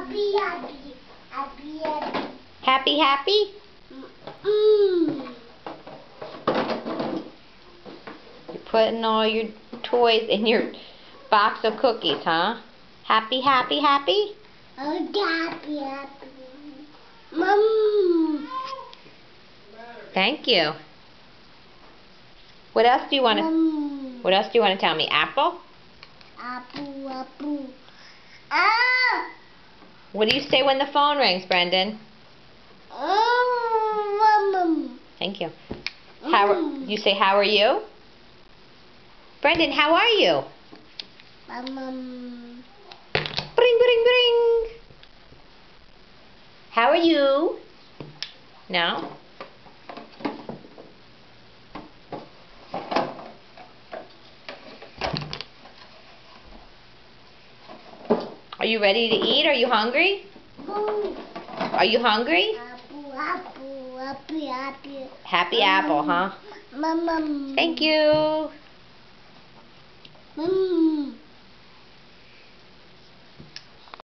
Happy, happy, happy, happy. Happy, happy? You're putting all your toys in your box of cookies, huh? Happy, happy, happy? Oh, happy, happy. Mom. Thank you. What else do you want to? Mom. What else do you want to tell me? Apple? Apple, apple. Ah! What do you say when the phone rings, Brendan? Mom. Thank you. You say, how are you? Brendan, how are you? Mom. Bring, bring, bring. How are you? No? Are you ready to eat? Are you hungry? Are you hungry? Apple, apple, happy, happy. Happy apple, huh? Mom. Thank you. Mom.